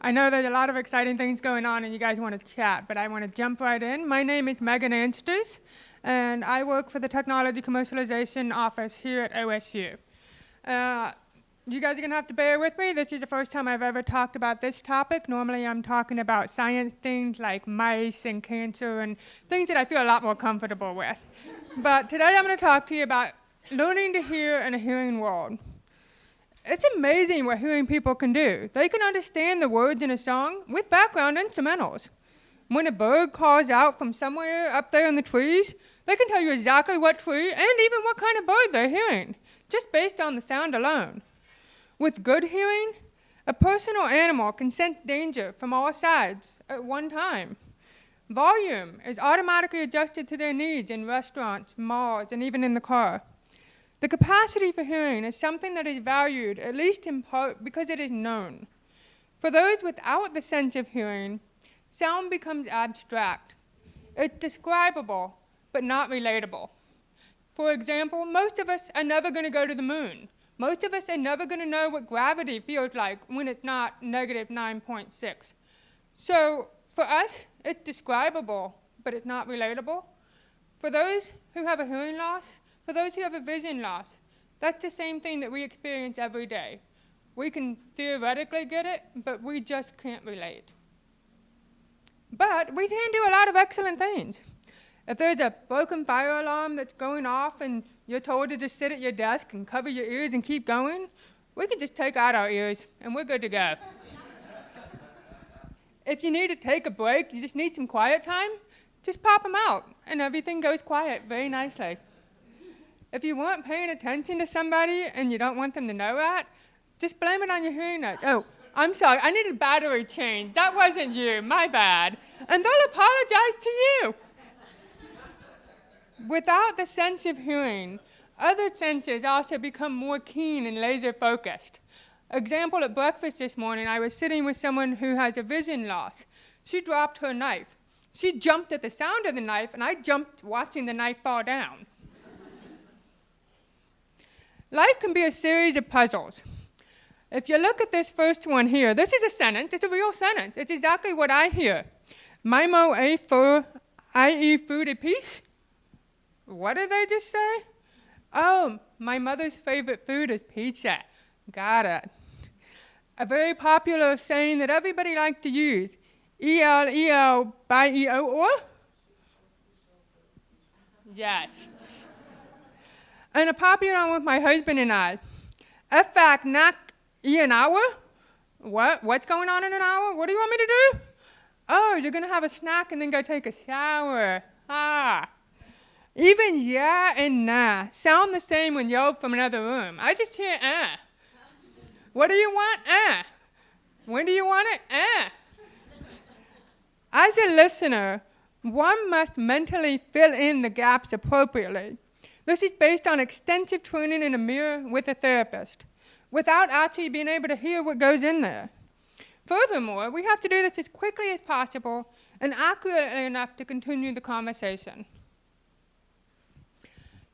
I know there's a lot of exciting things going on and you guys want to chat, but I want to jump right in. My name is Megan Aanstoos, and I work for the Technology Commercialization Office here at OSU. You guys are going to have to bear with me. This is the first time I've ever talked about this topic. Normally I'm talking about science things like mice and cancer and things that I feel a lot more comfortable with. But today I'm going to talk to you about learning to hear in a hearing world. It's amazing what hearing people can do. They can understand the words in a song with background instrumentals. When a bird calls out from somewhere up there in the trees, they can tell you exactly what tree and even what kind of bird they're hearing, just based on the sound alone. With good hearing, a person or animal can sense danger from all sides at one time. Volume is automatically adjusted to their needs in restaurants, malls, and even in the car. The capacity for hearing is something that is valued, at least in part, because it is known. For those without the sense of hearing, sound becomes abstract. It's describable, but not relatable. For example, most of us are never going to go to the moon. Most of us are never going to know what gravity feels like when it's not negative 9.6. So for us, it's describable, but it's not relatable. For those who have a hearing loss, for those who have a vision loss, that's the same thing that we experience every day. We can theoretically get it, but we just can't relate. But we can do a lot of excellent things. If there's a broken fire alarm that's going off and you're told to just sit at your desk and cover your ears and keep going, we can just take out our ears and we're good to go. If you need to take a break, you just need some quiet time, just pop them out and everything goes quiet very nicely. If you weren't paying attention to somebody and you don't want them to know that, just blame it on your hearing aids. Oh, I'm sorry, I need a battery change. That wasn't you, my bad. And they'll apologize to you. Without the sense of hearing, other senses also become more keen and laser focused. Example, at breakfast this morning, I was sitting with someone who has a vision loss. She dropped her knife. She jumped at the sound of the knife, and I jumped watching the knife fall down. Life can be a series of puzzles. If you look at this first one here, this is a sentence. It's a real sentence. It's exactly what I hear. Mimo a for I eat food a piece. What did they just say? Oh, my mother's favorite food is pizza. Got it. A very popular saying that everybody likes to use. E-L-E-L by E-O or? Yes. And a popular one with my husband and I. F-fact, not an hour? What? What's going on in an hour? What do you want me to do? Oh, you're going to have a snack and then go take a shower. Ah. Even yeah and nah sound the same when yelled from another room. I just hear What do you want? When do you want it? As a listener, one must mentally fill in the gaps appropriately. This is based on extensive training in a mirror with a therapist, without actually being able to hear what goes in there. Furthermore, we have to do this as quickly as possible and accurately enough to continue the conversation.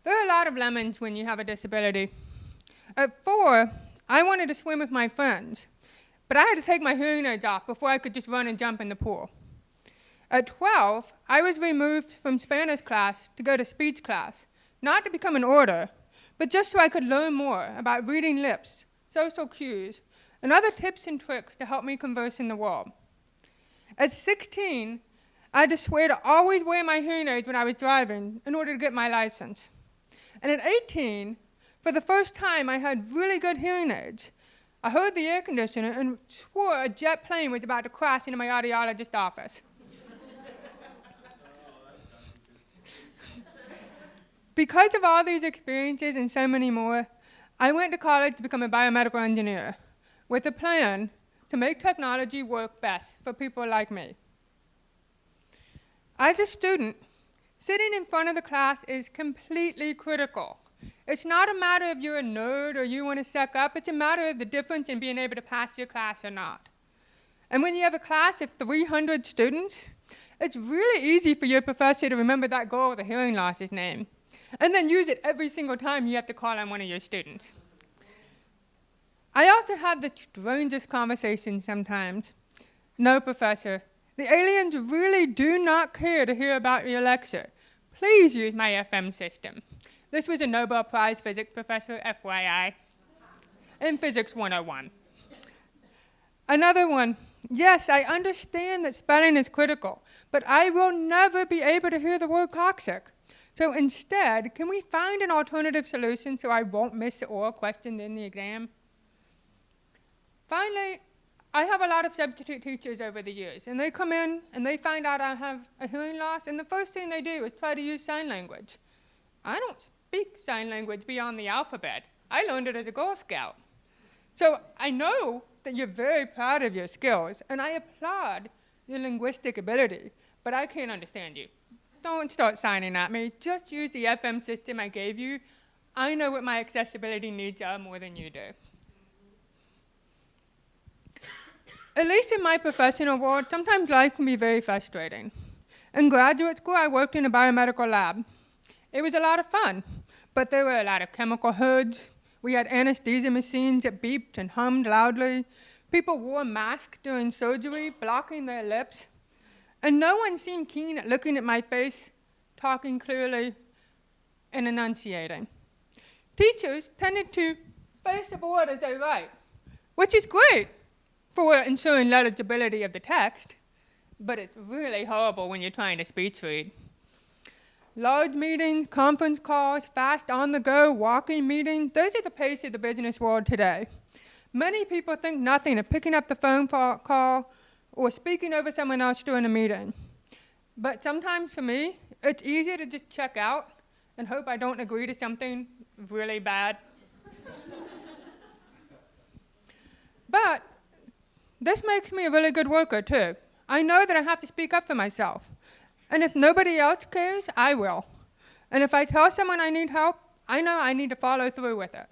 There are a lot of lemons when you have a disability. At 4, I wanted to swim with my friends, but I had to take my hearing aids off before I could just run and jump in the pool. At 12, I was removed from Spanish class to go to speech class, not to become an orator, but just so I could learn more about reading lips, social cues, and other tips and tricks to help me converse in the world. At 16, I had to swear to always wear my hearing aids when I was driving in order to get my license. And at 18, for the first time, I had really good hearing aids. I heard the air conditioner and swore a jet plane was about to crash into my audiologist's office. Because of all these experiences and so many more, I went to college to become a biomedical engineer with a plan to make technology work best for people like me. As a student, sitting in front of the class is completely critical. It's not a matter of you're a nerd or you want to suck up. It's a matter of the difference in being able to pass your class or not. And when you have a class of 300 students, it's really easy for your professor to remember that girl with a hearing loss's name, and then use it every single time you have to call on one of your students. I also have the strangest conversations sometimes. No, Professor. The aliens really do not care to hear about your lecture. Please use my FM system. This was a Nobel Prize physics professor, FYI, in Physics 101. Another one. Yes, I understand that spelling is critical, but I will never be able to hear the word toxic. So instead, can we find an alternative solution so I won't miss the oral question in the exam? Finally, I have a lot of substitute teachers over the years, and they come in and they find out I have a hearing loss, and the first thing they do is try to use sign language. I don't speak sign language beyond the alphabet. I learned it as a Girl Scout. So I know that you're very proud of your skills, and I applaud your linguistic ability, but I can't understand you. Don't start signing at me. Just use the FM system I gave you. I know what my accessibility needs are more than you do. At least in my professional world, sometimes life can be very frustrating. In graduate school, I worked in a biomedical lab. It was a lot of fun, but there were a lot of chemical hoods. We had anesthesia machines that beeped and hummed loudly. People wore masks during surgery, blocking their lips. And no one seemed keen at looking at my face, talking clearly, and enunciating. Teachers tended to face the board as they write, which is great for ensuring legibility of the text, but it's really horrible when you're trying to speech read. Large meetings, conference calls, fast on-the-go walking meetings, those are the pace of the business world today. Many people think nothing of picking up the phone call or speaking over someone else during a meeting. But sometimes for me, it's easier to just check out and hope I don't agree to something really bad. But this makes me a really good worker too. I know that I have to speak up for myself. And if nobody else cares, I will. And if I tell someone I need help, I know I need to follow through with it.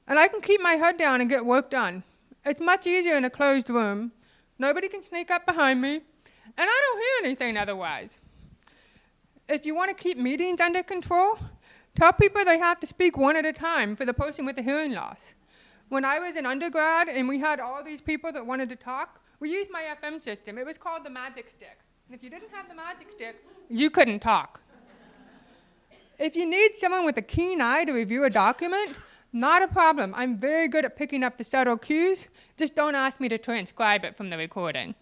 And I can keep my head down and get work done. It's much easier in a closed room. Nobody can sneak up behind me, and I don't hear anything otherwise. If you want to keep meetings under control, tell people they have to speak one at a time for the person with the hearing loss. When I was an undergrad and we had all these people that wanted to talk, we used my FM system. It was called the magic stick. And if you didn't have the magic stick, you couldn't talk. If you need someone with a keen eye to review a document, not a problem. I'm very good at picking up the subtle cues. Just don't ask me to transcribe it from the recording.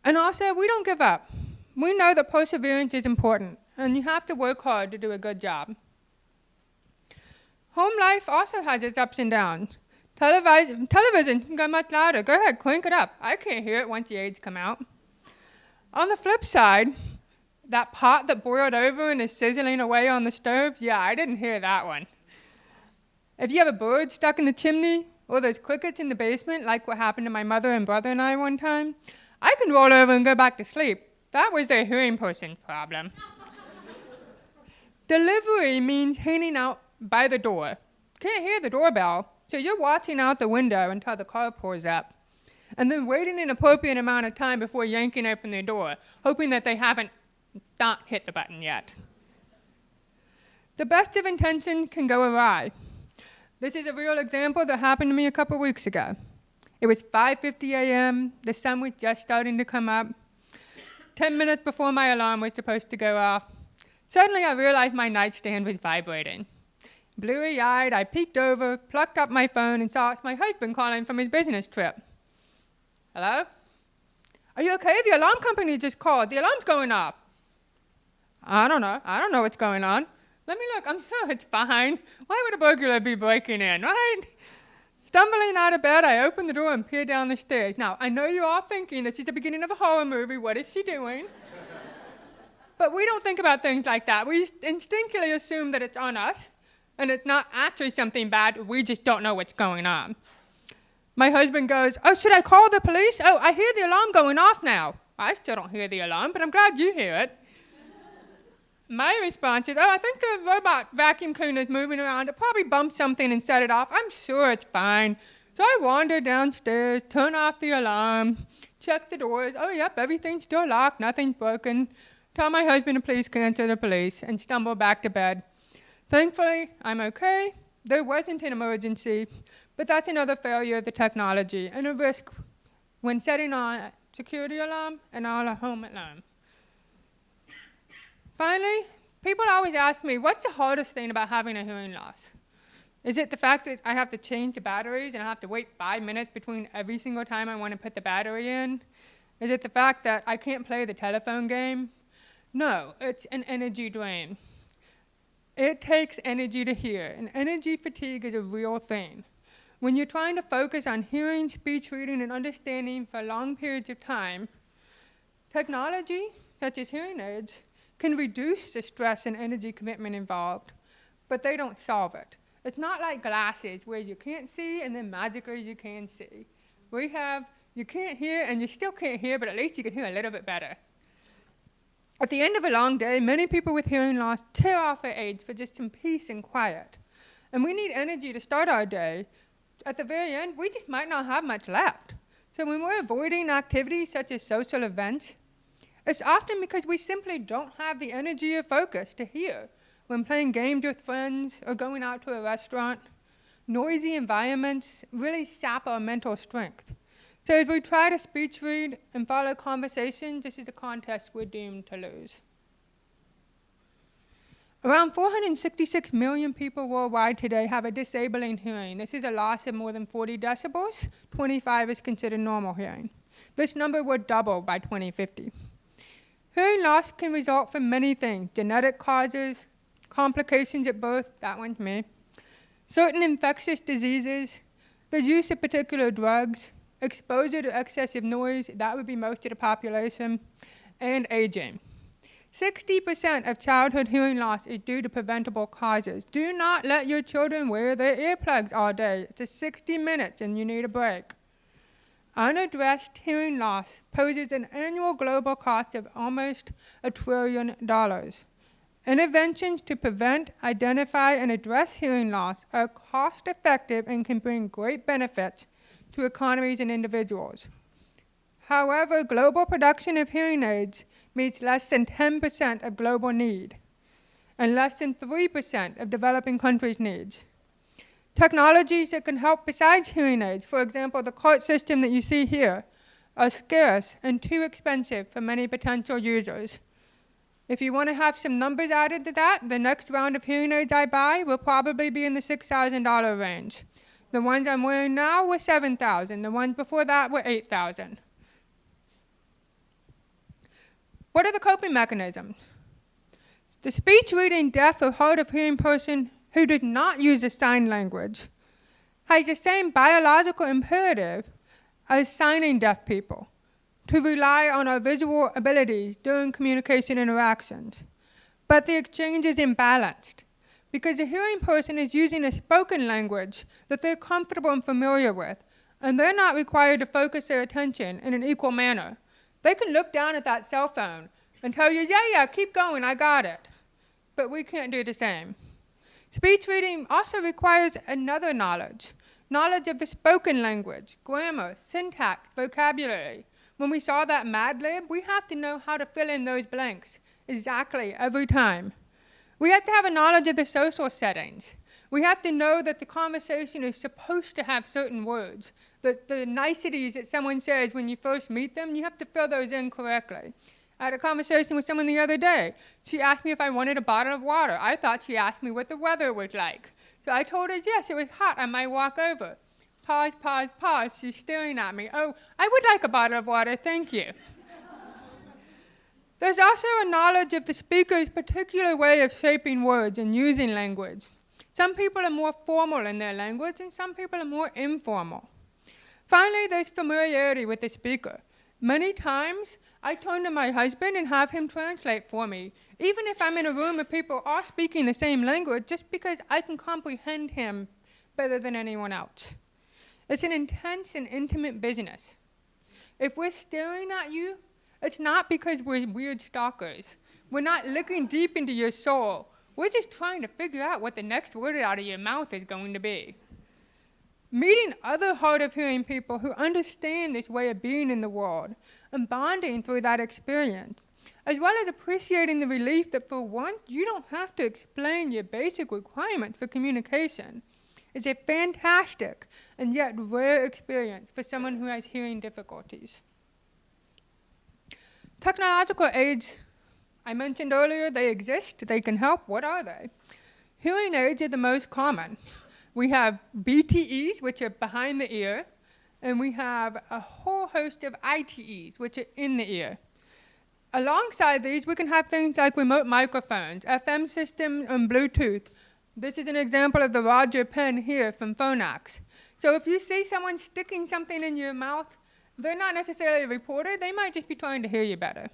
And also, we don't give up. We know that perseverance is important, and you have to work hard to do a good job. Home life also has its ups and downs. Television can go much louder. Go ahead, crank it up. I can't hear it once the aids come out. On the flip side, that pot that boiled over and is sizzling away on the stove, yeah, I didn't hear that one. If you have a bird stuck in the chimney, or those crickets in the basement, like what happened to my mother and brother and I one time, I can roll over and go back to sleep. That was their hearing person's problem. Delivery means hanging out by the door. Can't hear the doorbell, so you're watching out the window until the car pulls up, and then waiting an appropriate amount of time before yanking open the door, hoping that they haven't not hit the button yet. The best of intentions can go awry. This is a real example that happened to me a couple weeks ago. It was 5:50 a.m., the sun was just starting to come up. 10 minutes before my alarm was supposed to go off, suddenly I realized my nightstand was vibrating. Bleary-eyed, I peeked over, plucked up my phone, and saw it's my husband calling from his business trip. Hello? Are you okay? The alarm company just called. The alarm's going off. I don't know what's going on. Let me look. I'm sure it's fine. Why would a burglar be breaking in, right? Stumbling out of bed, I opened the door and peered down the stairs. Now, I know you're all thinking this is the beginning of a horror movie. What is she doing? But we don't think about things like that. We instinctively assume that it's on us, and it's not actually something bad. We just don't know what's going on. My husband goes, "Oh, should I call the police? Oh, I hear the alarm going off now." I still don't hear the alarm, but I'm glad you hear it. My response is, "Oh, I think the robot vacuum cleaner is moving around. It probably bumped something and set it off. I'm sure it's fine." So I wander downstairs, turn off the alarm, check the doors. Oh, yep, everything's still locked, nothing's broken. Tell my husband to please cancel the police, and stumble back to bed. Thankfully, I'm okay. There wasn't an emergency, but that's another failure of the technology and a risk when setting our security alarm and our home alarm. Finally, people always ask me, what's the hardest thing about having a hearing loss? Is it the fact that I have to change the batteries and I have to wait 5 minutes between every single time I want to put the battery in? Is it the fact that I can't play the telephone game? No, it's an energy drain. It takes energy to hear, and energy fatigue is a real thing. When you're trying to focus on hearing, speech, reading, and understanding for long periods of time, technology, such as hearing aids, can reduce the stress and energy commitment involved, but they don't solve it. It's not like glasses where you can't see and then magically you can see. We have, you can't hear and you still can't hear, but at least you can hear a little bit better. At the end of a long day, many people with hearing loss tear off their aids for just some peace and quiet. And we need energy to start our day. At the very end, we just might not have much left. So when we're avoiding activities such as social events, it's often because we simply don't have the energy or focus to hear when playing games with friends or going out to a restaurant. Noisy environments really sap our mental strength. So as we try to speech read and follow conversations, this is a contest we're doomed to lose. Around 466 million people worldwide today have a disabling hearing. This is a loss of more than 40 decibels. 25 is considered normal hearing. This number will double by 2050. Hearing loss can result from many things: genetic causes, complications at birth, that one's me, certain infectious diseases, the use of particular drugs, exposure to excessive noise, that would be most of the population, and aging. 60% of childhood hearing loss is due to preventable causes. Do not let your children wear their earplugs all day. It's just 60 minutes and you need a break. Unaddressed hearing loss poses an annual global cost of almost $1 trillion. Interventions to prevent, identify, and address hearing loss are cost-effective and can bring great benefits to economies and individuals. However, global production of hearing aids meets less than 10% of global need and less than 3% of developing countries' needs. Technologies that can help besides hearing aids, for example, the cart system that you see here, are scarce and too expensive for many potential users. If you want to have some numbers added to that, the next round of hearing aids I buy will probably be in the $6,000 range. The ones I'm wearing now were $7,000. The ones before that were $8,000. What are the coping mechanisms? The speech-reading deaf or hard of hearing person who does not use the sign language has the same biological imperative as signing deaf people to rely on our visual abilities during communication interactions. But the exchange is imbalanced because the hearing person is using a spoken language that they're comfortable and familiar with, and they're not required to focus their attention in an equal manner. They can look down at that cell phone and tell you, yeah, keep going, I got it. But we can't do the same. Speech reading also requires another knowledge of the spoken language, grammar, syntax, vocabulary. When we saw that Mad Lib, we have to know how to fill in those blanks exactly every time. We have to have a knowledge of the social settings. We have to know that the conversation is supposed to have certain words, that the niceties that someone says when you first meet them, you have to fill those in correctly. I had a conversation with someone the other day. She asked me if I wanted a bottle of water. I thought she asked me what the weather was like. So I told her, yes, it was hot, I might walk over. Pause, pause, pause, she's staring at me. Oh, I would like a bottle of water, thank you. There's also a knowledge of the speaker's particular way of shaping words and using language. Some people are more formal in their language and some people are more informal. Finally, there's familiarity with the speaker. Many times, I turn to my husband and have him translate for me, even if I'm in a room of people all speaking the same language, just because I can comprehend him better than anyone else. It's an intense and intimate business. If we're staring at you, it's not because we're weird stalkers. We're not looking deep into your soul. We're just trying to figure out what the next word out of your mouth is going to be. Meeting other hard of hearing people who understand this way of being in the world and bonding through that experience, as well as appreciating the relief that for once you don't have to explain your basic requirements for communication, is a fantastic and yet rare experience for someone who has hearing difficulties. Technological aids, I mentioned earlier, they exist, they can help. What are they? Hearing aids are the most common. We have BTEs, which are behind the ear, and we have a whole host of ITEs, which are in the ear. Alongside these, we can have things like remote microphones, FM systems, and Bluetooth. This is an example of the Roger pen here from Phonax. So if you see someone sticking something in your mouth, they're not necessarily a reporter, they might just be trying to hear you better.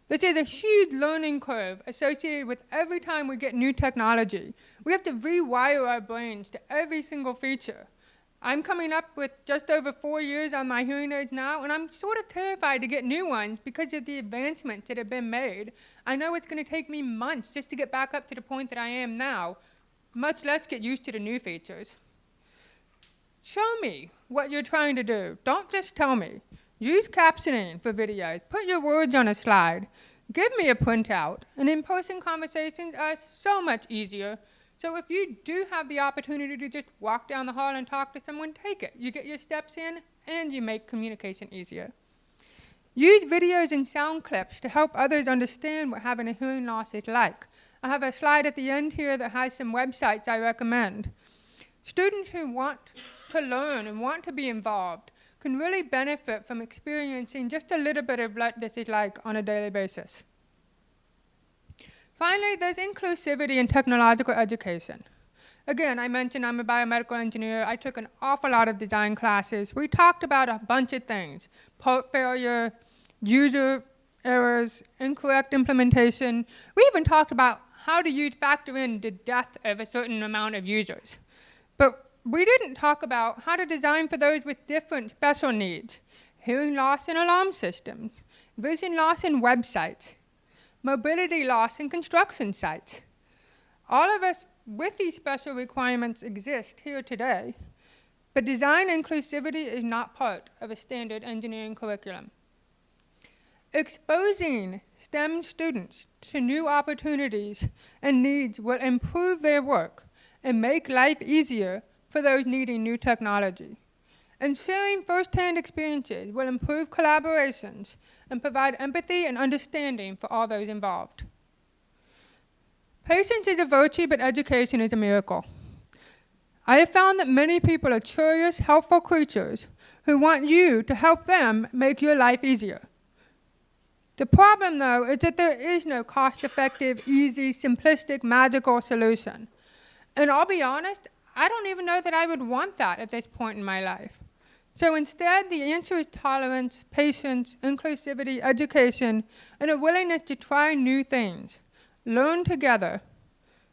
This is a huge learning curve associated with every time we get new technology. We have to rewire our brains to every single feature. I'm coming up with just over 4 years on my hearing aids now, and I'm sort of terrified to get new ones because of the advancements that have been made. I know it's going to take me months just to get back up to the point that I am now, much less get used to the new features. Show me what you're trying to do. Don't just tell me. Use captioning for videos. Put your words on a slide. Give me a printout. And in-person conversations are so much easier. So if you do have the opportunity to just walk down the hall and talk to someone, take it. You get your steps in, and you make communication easier. Use videos and sound clips to help others understand what having a hearing loss is like. I have a slide at the end here that has some websites I recommend. Students who want to learn and want to be involved can really benefit from experiencing just a little bit of what this is like on a daily basis. Finally, there's inclusivity in technological education. Again, I mentioned I'm a biomedical engineer. I took an awful lot of design classes. We talked about a bunch of things: part failure, user errors, incorrect implementation. We even talked about how to factor in the death of a certain amount of users. But we didn't talk about how to design for those with different special needs: hearing loss in alarm systems, vision loss in websites, mobility loss in construction sites. All of us with these special requirements exist here today, but design inclusivity is not part of a standard engineering curriculum. Exposing STEM students to new opportunities and needs will improve their work and make life easier for those needing new technology. And sharing first-hand experiences will improve collaborations and provide empathy and understanding for all those involved. Patience is a virtue, but education is a miracle. I have found that many people are curious, helpful creatures who want you to help them make your life easier. The problem, though, is that there is no cost-effective, easy, simplistic, magical solution. And I'll be honest, I don't even know that I would want that at this point in my life. So instead, the answer is tolerance, patience, inclusivity, education, and a willingness to try new things, learn together,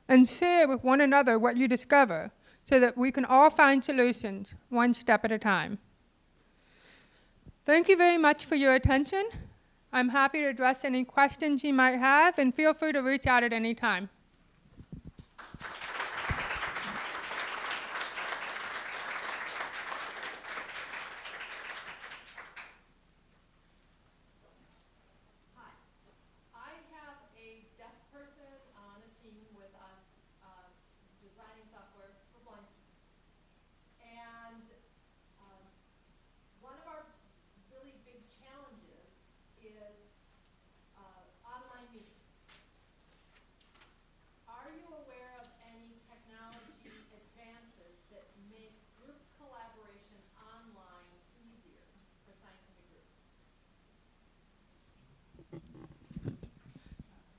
and share with one another what you discover so that we can all find solutions one step at a time. Thank you very much for your attention. I'm happy to address any questions you might have, and feel free to reach out at any time.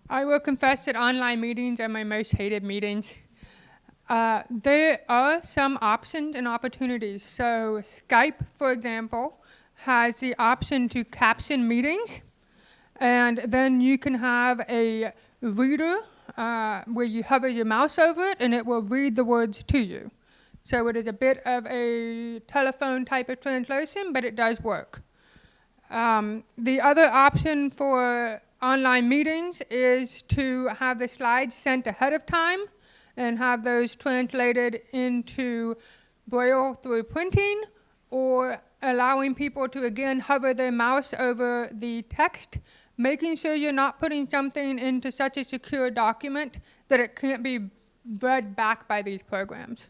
I will confess that online meetings are my most hated meetings. There are some options and opportunities. So Skype, for example, has the option to caption meetings, and then you can have a reader where you hover your mouse over it and it will read the words to you. So it is a bit of a telephone type of translation, but it does work. The other option for online meetings is to have the slides sent ahead of time and have those translated into Braille through printing, or allowing people to again hover their mouse over the text, making sure you're not putting something into such a secure document that it can't be read back by these programs.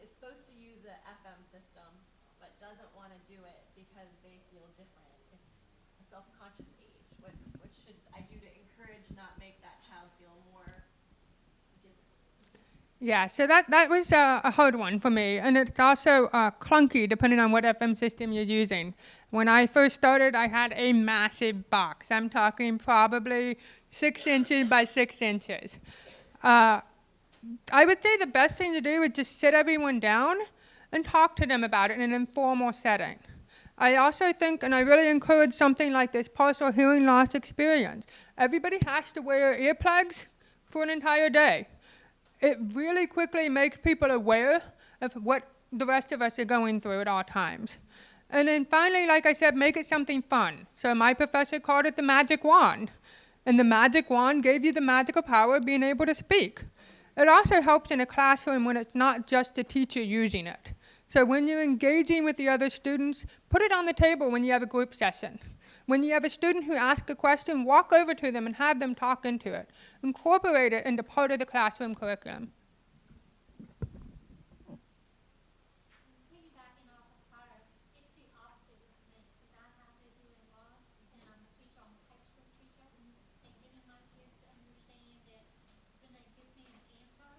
is supposed to use the FM system, but doesn't want to do it because they feel different. It's a self-conscious age. What should I do to encourage, not make that child feel more different? Yeah, so that was a hard one for me, and it's also clunky depending on what FM system you're using. When I first started, I had a massive box. I'm talking probably 6 inches by 6 inches. I would say the best thing to do is just sit everyone down and talk to them about it in an informal setting. I also think, and I really encourage something like this partial hearing loss experience. Everybody has to wear earplugs for an entire day. It really quickly makes people aware of what the rest of us are going through at all times. And then finally, like I said, make it something fun. So my professor called it the magic wand. And the magic wand gave you the magical power of being able to speak. It also helps in a classroom when it's not just the teacher using it. So when you're engaging with the other students, put it on the table when you have a group session. When you have a student who asks a question, walk over to them and have them talk into it. Incorporate it into part of the classroom curriculum. Piggybacking off of Carter, it's the opposite of Mitch, because I have to do in law, and I'm a teacher, I'm a textbook teacher, and getting my kids to understand that when they give me an answer,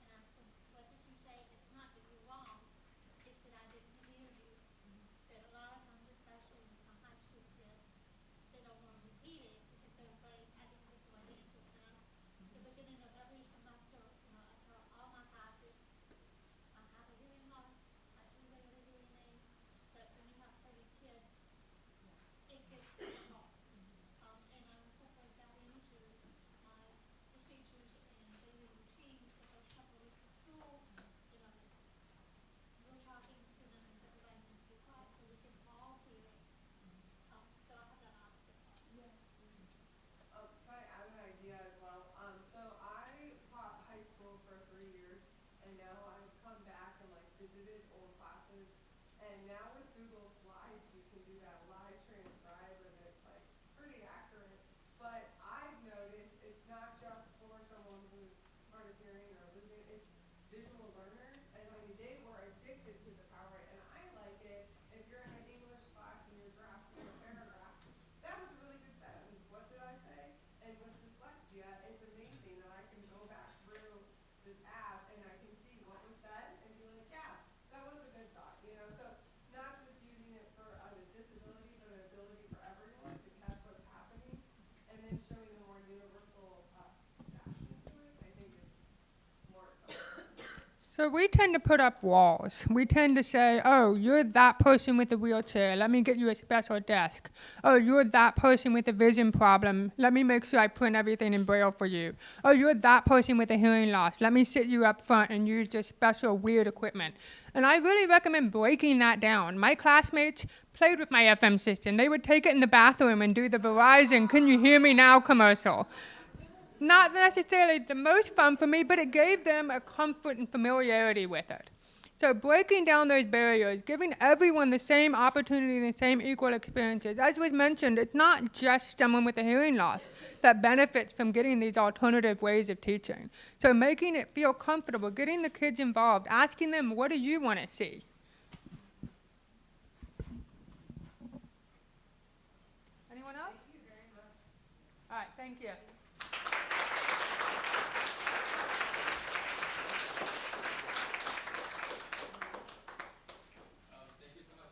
and I said, what did you say? It's not that you're wrong, it's that I didn't hear you. That a lot of times, especially with my high school kids, they don't want to repeat it because they're afraid I didn't get the right answer. And at the beginning of every semester, I tell all my classes, I have a hearing loss, I do wear a hearing aid, but when you have 30 kids, it gets difficult. And I incorporate that into my procedures and daily routines the first couple of weeks of school. You know, we're talking to them as everybody needs to be quiet so we can all hear it. So I have that opposite part. Can I add an idea as well? So I taught high school for 3 years, and now I've come back and like visited old classes. And now with Google Slides, you can do that live transcribe, and it's like pretty accurate. But I've noticed it's not just for someone who's hard of hearing or losing; it's visual learners, and I mean they were addicted to the PowerPoint. And I like it if you're in an English class and you're drafting a paragraph. That was a really good sentence. What did I say? And with dyslexia, it's amazing that I can go back through this app and I can see what was said and be like, yeah, that was a good thought, you know? So not just using it for a disability, but an ability for everyone to catch what's happening, and then showing the more universal reaction to it, I think is more exciting. So we tend to put up walls. We tend to say, oh, you're that person with a wheelchair. Let me get you a special desk. Oh, you're that person with a vision problem. Let me make sure I print everything in Braille for you. Oh, you're that person with a hearing loss. Let me sit you up front and use this special weird equipment. And I really recommend breaking that down. My classmates played with my FM system. They would take it in the bathroom and do the Verizon "Can you hear me now" commercial. Not necessarily the most fun for me, but it gave them a comfort and familiarity with it. So breaking down those barriers, giving everyone the same opportunity and the same equal experiences. As was mentioned, it's not just someone with a hearing loss that benefits from getting these alternative ways of teaching. So making it feel comfortable, getting the kids involved, asking them, what do you want to see? Anyone else? Thank you very much. All right, thank you.